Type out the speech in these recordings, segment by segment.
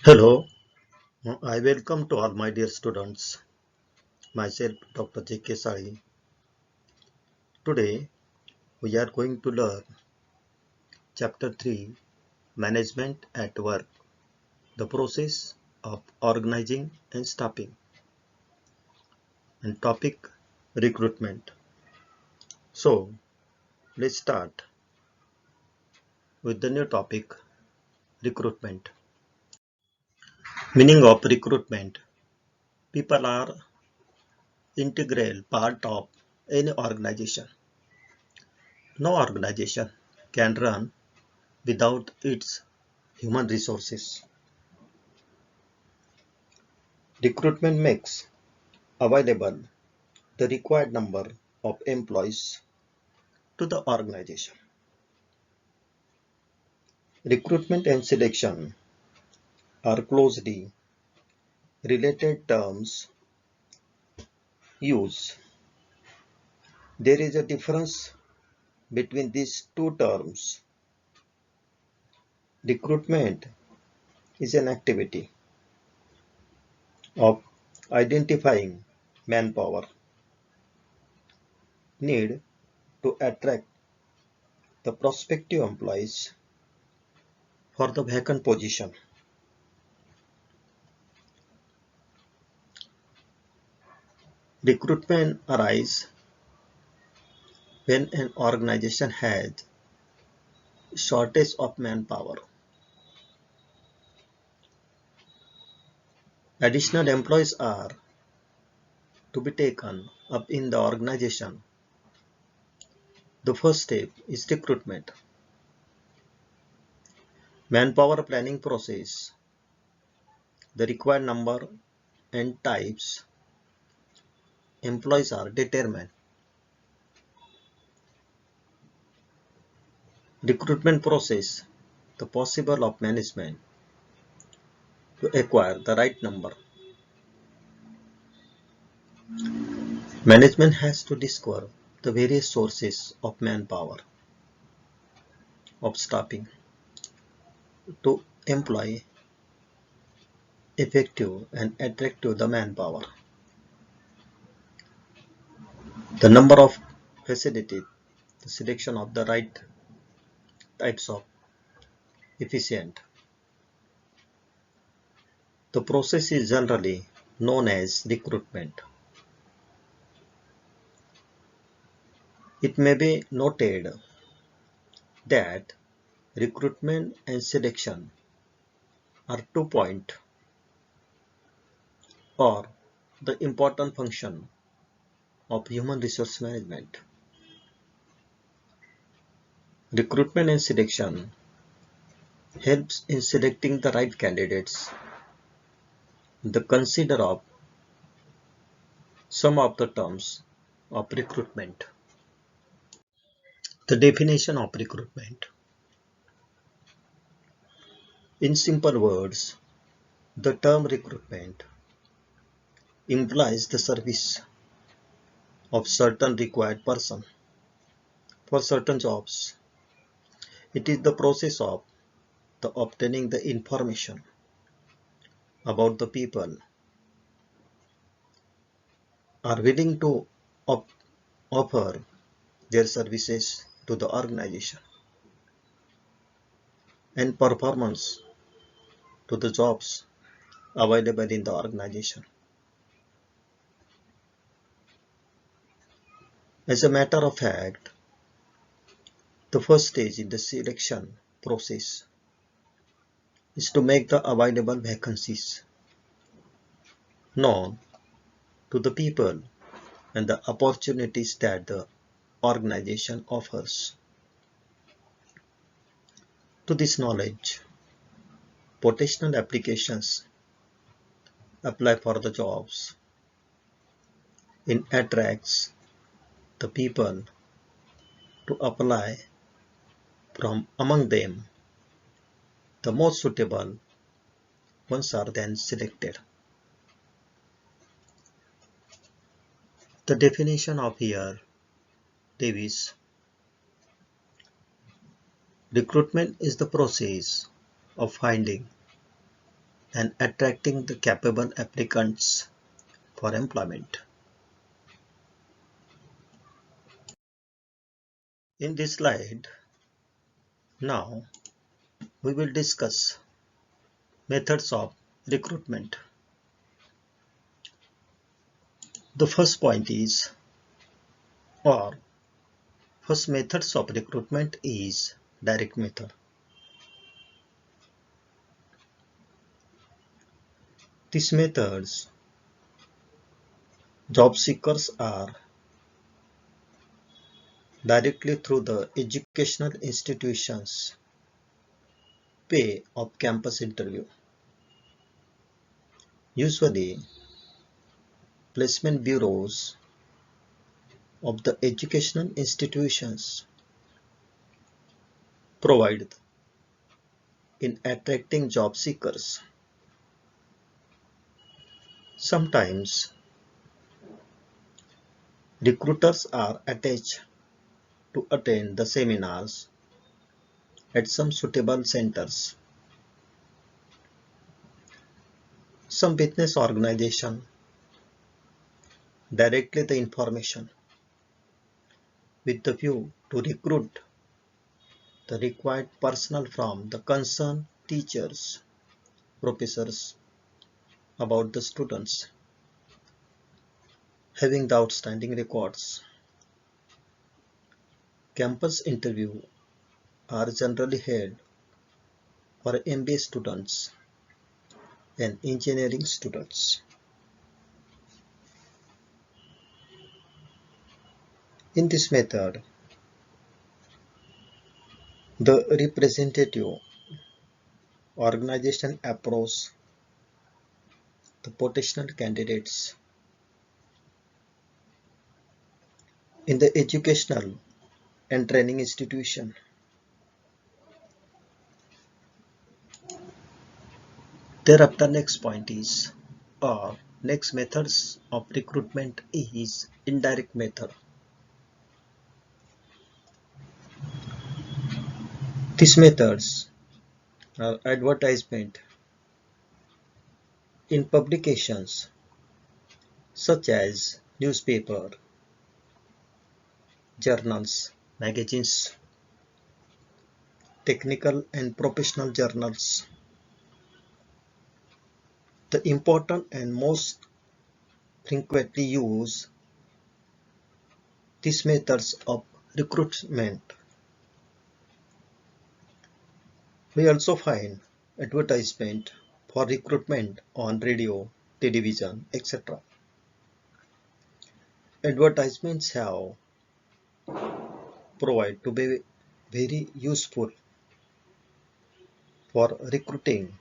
Hello, I welcome to all my dear students. Myself, Dr. J.K. Sali. Today, we are going to learn Chapter 3 Management at Work, the process of organizing and staffing, and topic recruitment. So, let's start with the new topic recruitment. Meaning of recruitment: people are integral part of any organization. No organization can run without its human resources. Recruitment makes available the required number of employees to the organization. Recruitment and selection are closely related terms used. There is a difference between these two terms. Recruitment is an activity of identifying manpower need to attract the prospective employees for the vacant position. Recruitment arises when an organization has shortage of manpower. Additional employees are to be taken up in the organization. The first step is recruitment. Manpower planning process. The required number and types employees are determined. Recruitment process. The possible of management to acquire the right number. Management has to discover the various sources of manpower, of staffing, to employ effective and attractive the manpower. The number of facilities, the selection of the right types of efficient. The process is generally known as recruitment. It may be noted that recruitment and selection are 2 points or the important function of human resource management. Recruitment and selection helps in selecting the right candidates. The consider of some of the terms of recruitment. The definition of recruitment. In simple words, the term recruitment implies the service of certain required person for certain jobs. It is the process of the obtaining the information about the people are willing to offer their services to the organization and performance to the jobs available in the organization. As a matter of fact, the first stage in the selection process is to make the available vacancies known to the people and the opportunities that the organization offers. To this knowledge, potential applications apply for the jobs. It attracts the people to apply from among them. The most suitable ones are then selected. The definition of here, Davis. Recruitment is the process of finding and attracting the capable applicants for employment. In this slide, now we will discuss methods of recruitment. The first point is, or first methods of recruitment is direct method. These methods, job seekers are directly through the educational institutions pay of campus interview. Usually, placement bureaus of the educational institutions provide in attracting job seekers. Sometimes, recruiters are attached to attend the seminars at some suitable centers. Some business organization directly the information with the view to recruit the required personnel from the concerned teachers, professors about the students having the outstanding records. Campus interview are generally held for MBA students and engineering students. In this method, the representative organization approach the potential candidates in the educational and training institution. Thereafter, next point is, or next methods of recruitment is indirect method. These methods are advertisement in publications such as newspaper, journals, magazines, technical and professional journals. The important and most frequently used these methods of recruitment. We also find advertisement for recruitment on radio, television, etc. Advertisements have proved to be very useful for recruiting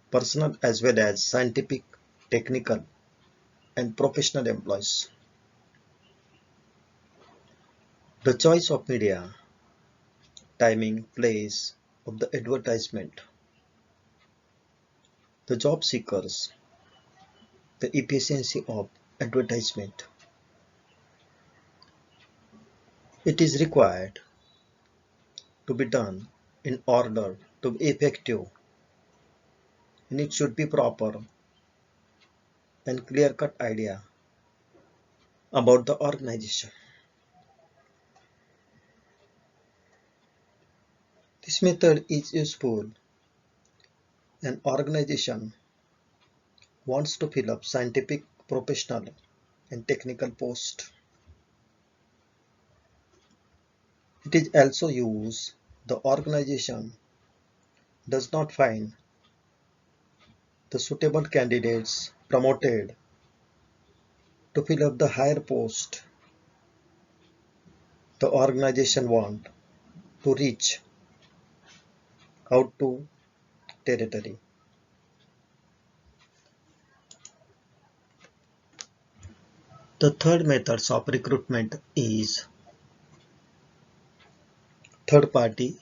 personal as well as scientific, technical, and professional employees. The choice of media, timing, place of the advertisement, the job seekers, the efficiency of advertisement. It is required to be done in order to be effective, and it should be proper and clear-cut idea about the organization. This method is useful. An organization wants to fill up scientific, professional, and technical posts. It is also used the organization does not find the suitable candidates promoted to fill up the higher post. The organization want to reach out to territory. The third methods of recruitment is third party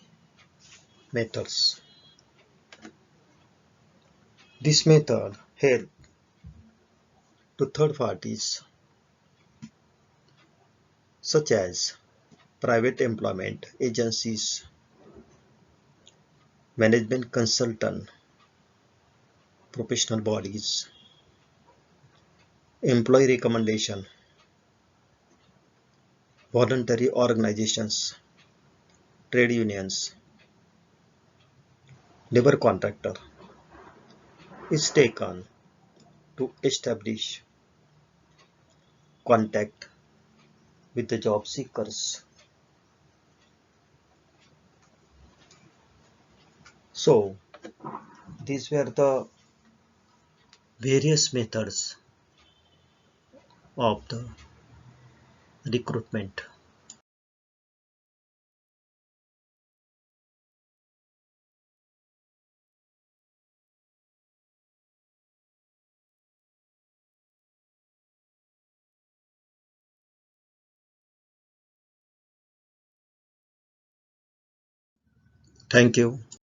methods. This method help to third parties such as private employment agencies management consultant, professional bodies, employee recommendation, voluntary organizations, trade unions, labor contractor is taken to establish contact with the job seekers. So these were the various methods of the recruitment. Thank you.